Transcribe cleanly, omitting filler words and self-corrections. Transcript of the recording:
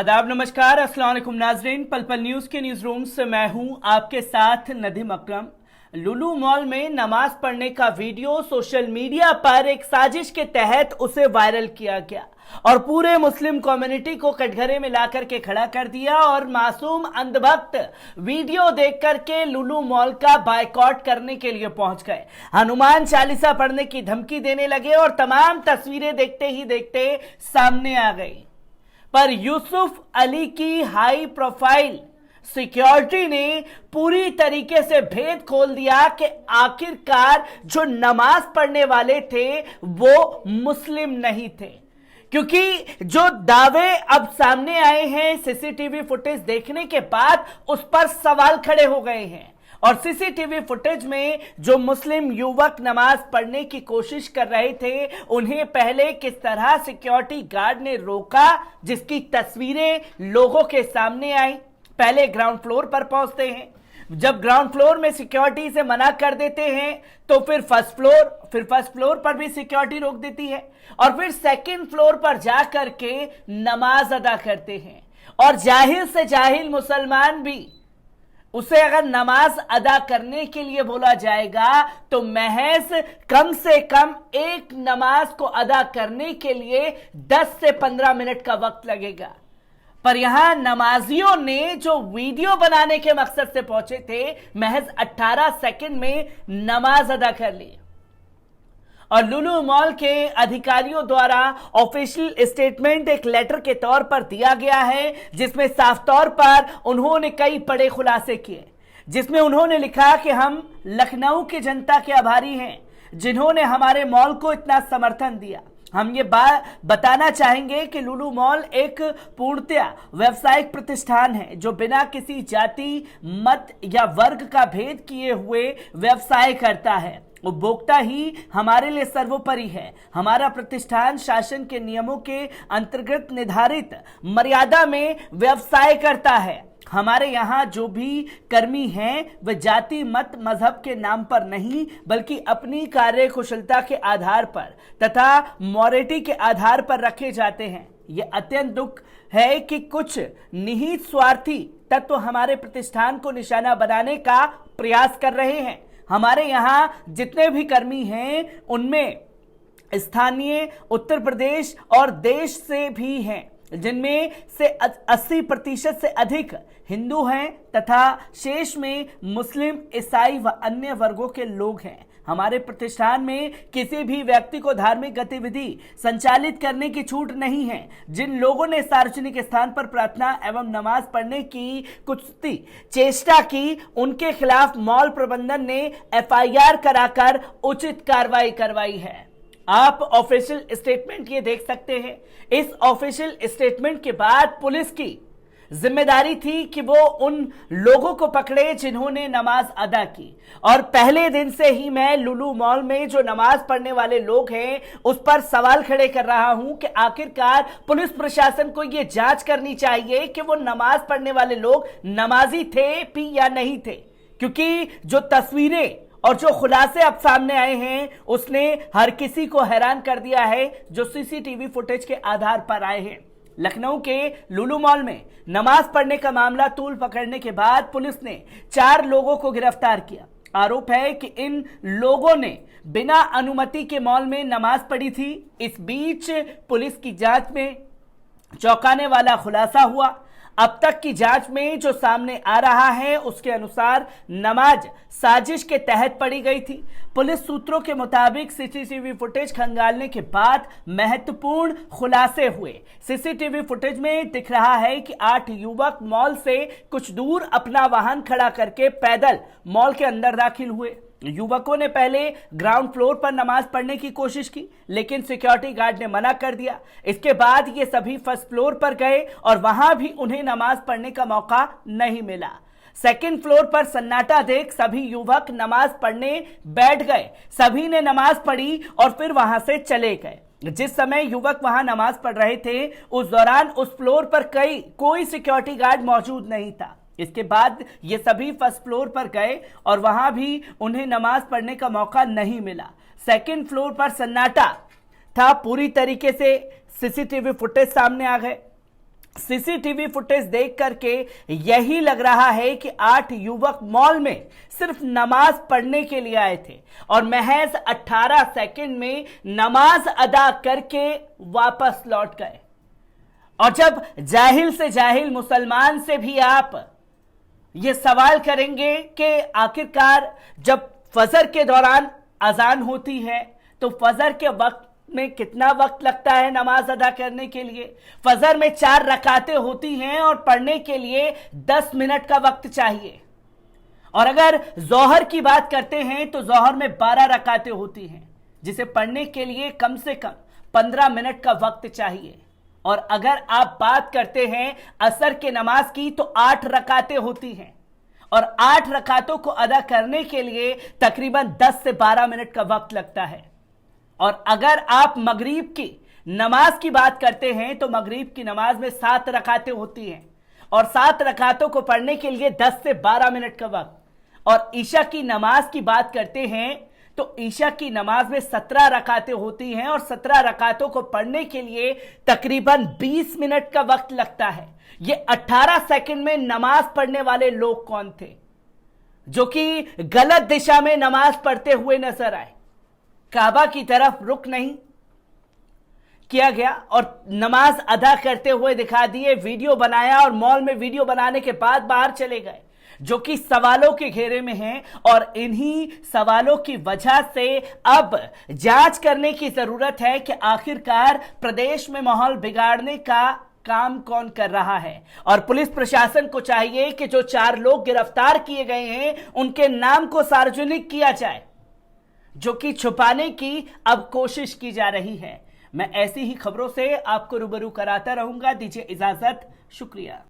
आदाब, नमस्कार, अस्सलाम वालेकुम नाजरीन। पल पल न्यूज के न्यूज रूम से मैं हूं आपके साथ नदीम अकरम। लुलु मॉल में नमाज पढ़ने का वीडियो सोशल मीडिया पर एक साजिश के तहत उसे वायरल किया गया और पूरे मुस्लिम कम्युनिटी को कटघरे में लाकर के खड़ा कर दिया और मासूम अंधभक्त वीडियो देख करके लुलु मॉल का बायकॉट करने के लिए पहुंच गए। हनुमान चालीसा पढ़ने की धमकी देने लगे और तमाम तस्वीरें देखते ही देखते सामने आ गई। पर यूसुफ अली की हाई प्रोफाइल सिक्योरिटी ने पूरी तरीके से भेद खोल दिया कि आखिरकार जो नमाज पढ़ने वाले थे वो मुस्लिम नहीं थे, क्योंकि जो दावे अब सामने आए हैं सीसीटीवी फुटेज देखने के बाद उस पर सवाल खड़े हो गए हैं। और सीसीटीवी फुटेज में जो मुस्लिम युवक नमाज पढ़ने की कोशिश कर रहे थे उन्हें पहले किस तरह सिक्योरिटी गार्ड ने रोका, जिसकी तस्वीरें लोगों के सामने आई। पहले ग्राउंड फ्लोर पर पहुंचते हैं, जब ग्राउंड फ्लोर में सिक्योरिटी से मना कर देते हैं तो फिर फर्स्ट फ्लोर पर भी सिक्योरिटी रोक देती है और फिर सेकंड फ्लोर पर जा करके नमाज अदा करते हैं। और जाहिल से जाहिल मुसलमान भी उसे अगर नमाज अदा करने के लिए बोला जाएगा तो महज कम से कम एक नमाज को अदा करने के लिए 10 से 15 मिनट का वक्त लगेगा। पर यहां नमाजियों ने जो वीडियो बनाने के मकसद से पहुंचे थे महज 18 सेकंड में नमाज अदा कर ली। और लुलु मॉल के अधिकारियों द्वारा ऑफिशियल स्टेटमेंट एक लेटर के तौर पर दिया गया है, जिसमें साफ तौर पर उन्होंने कई बड़े खुलासे किए, जिसमें उन्होंने लिखा कि हम लखनऊ की जनता के आभारी हैं जिन्होंने हमारे मॉल को इतना समर्थन दिया। हम ये बात बताना चाहेंगे कि लुलु मॉल एक पूर्णतया व्यावसायिक प्रतिष्ठान है जो बिना किसी जाति, मत या वर्ग का भेद किए हुए व्यवसाय करता है। उपभोक्ता ही हमारे लिए सर्वोपरि है। हमारा प्रतिष्ठान शासन के नियमों के अंतर्गत निर्धारित मर्यादा में व्यवसाय करता है। हमारे यहाँ जो भी कर्मी हैं वे जाति, मत, मजहब के नाम पर नहीं बल्कि अपनी कार्य कुशलता के आधार पर तथा मॉरलिटी के आधार पर रखे जाते हैं। ये अत्यंत दुख है कि कुछ निहित स्वार्थी तत्व हमारे प्रतिष्ठान को निशाना बनाने का प्रयास कर रहे हैं। हमारे यहाँ जितने भी कर्मी हैं उनमें स्थानीय, उत्तर प्रदेश और देश से भी हैं, जिनमें से 80% से अधिक हिंदू हैं तथा शेष में मुस्लिम, ईसाई व अन्य वर्गों के लोग हैं। हमारे प्रतिष्ठान में किसी भी व्यक्ति को धार्मिक गतिविधि संचालित करने की छूट नहीं है। जिन लोगों ने सार्वजनिक स्थान पर प्रार्थना एवं नमाज पढ़ने की कुछ चेष्टा की उनके खिलाफ मॉल प्रबंधन ने FIR कराकर उचित कार्रवाई करवाई है। आप ऑफिशियल स्टेटमेंट ये देख सकते हैं। इस ऑफिशियल स्टेटमेंट के बाद पुलिस की जिम्मेदारी थी कि वो उन लोगों को पकड़े जिन्होंने नमाज अदा की। और पहले दिन से ही मैं लुलु मॉल में जो नमाज पढ़ने वाले लोग हैं उस पर सवाल खड़े कर रहा हूं कि आखिरकार पुलिस प्रशासन को ये जांच करनी चाहिए कि वो नमाज पढ़ने वाले लोग नमाजी थे भी या नहीं थे, क्योंकि जो तस्वीरें और जो खुलासे अब सामने आए हैं उसने हर किसी को हैरान कर दिया है, जो सीसीटीवी फुटेज के आधार पर आए हैं। लखनऊ के लुलु मॉल में नमाज पढ़ने का मामला तूल पकड़ने के बाद पुलिस ने 4 लोगों को गिरफ्तार किया। आरोप है कि इन लोगों ने बिना अनुमति के मॉल में नमाज पढ़ी थी। इस बीच पुलिस की जांच में चौंकाने वाला खुलासा हुआ। अब तक की जांच में जो सामने आ रहा है उसके अनुसार नमाज साजिश के तहत पढ़ी गई थी। पुलिस सूत्रों के मुताबिक सीसीटीवी फुटेज खंगालने के बाद महत्वपूर्ण खुलासे हुए। सीसीटीवी फुटेज में दिख रहा है कि 8 युवक मॉल से कुछ दूर अपना वाहन खड़ा करके पैदल मॉल के अंदर दाखिल हुए। युवकों ने पहले ग्राउंड फ्लोर पर नमाज पढ़ने की कोशिश की, लेकिन सिक्योरिटी गार्ड ने मना कर दिया। इसके बाद ये सभी फर्स्ट फ्लोर पर गए और वहां भी उन्हें नमाज पढ़ने का मौका नहीं मिला। सेकंड फ्लोर पर सन्नाटा देख सभी युवक नमाज पढ़ने बैठ गए। सभी ने नमाज पढ़ी और फिर वहां से चले गए। जिस समय युवक वहां नमाज पढ़ रहे थे उस दौरान उस फ्लोर पर कोई सिक्योरिटी गार्ड मौजूद नहीं था। इसके बाद ये सभी फर्स्ट फ्लोर पर गए और वहां भी उन्हें नमाज पढ़ने का मौका नहीं मिला। सेकंड फ्लोर पर सन्नाटा था पूरी तरीके से। सीसीटीवी फुटेज सामने आ गए। सीसीटीवी फुटेज देख करके यही लग रहा है कि 8 युवक मॉल में सिर्फ नमाज पढ़ने के लिए आए थे और महज 18 सेकंड में नमाज अदा करके वापस लौट गए। और जब जाहिल से जाहिल मुसलमान से भी आप ये सवाल करेंगे कि आखिरकार जब फजर के दौरान अजान होती है तो फजर के वक्त में कितना वक्त लगता है नमाज अदा करने के लिए? फजर में 4 रकातें होती हैं और पढ़ने के लिए 10 मिनट का वक्त चाहिए। और अगर जोहर की बात करते हैं तो जोहर में 12 रकातें होती हैं जिसे पढ़ने के लिए कम से कम 15 मिनट का वक्त चाहिए। और अगर आप बात करते हैं असर के नमाज की तो 8 रकातें होती हैं और 8 रकातों को अदा करने के लिए तकरीबन 10 से 12 मिनट का वक्त लगता है। और अगर आप मगरिब की नमाज की बात करते हैं तो मगरिब की नमाज में 7 रकातें होती हैं और 7 रकातों को पढ़ने के लिए 10 से 12 मिनट का वक्त। और ईशा की नमाज की बात करते हैं तो ईशा की नमाज में 17 रकातें होती हैं और 17 रकातों को पढ़ने के लिए तकरीबन 20 मिनट का वक्त लगता है। ये 18 सेकंड में नमाज पढ़ने वाले लोग कौन थे जो कि गलत दिशा में नमाज पढ़ते हुए नजर आए? काबा की तरफ रुख नहीं किया गया और नमाज अदा करते हुए दिखा दिए, वीडियो बनाया और मॉल में वीडियो बनाने के बाद बाहर चले गए, जो कि सवालों के घेरे में हैं। और इन्हीं सवालों की वजह से अब जांच करने की जरूरत है कि आखिरकार प्रदेश में माहौल बिगाड़ने का काम कौन कर रहा है। और पुलिस प्रशासन को चाहिए कि जो 4 लोग गिरफ्तार किए गए हैं उनके नाम को सार्वजनिक किया जाए, जो कि छुपाने की अब कोशिश की जा रही है। मैं ऐसी ही खबरों से आपको रूबरू कराता रहूंगा। दीजिए इजाजत, शुक्रिया।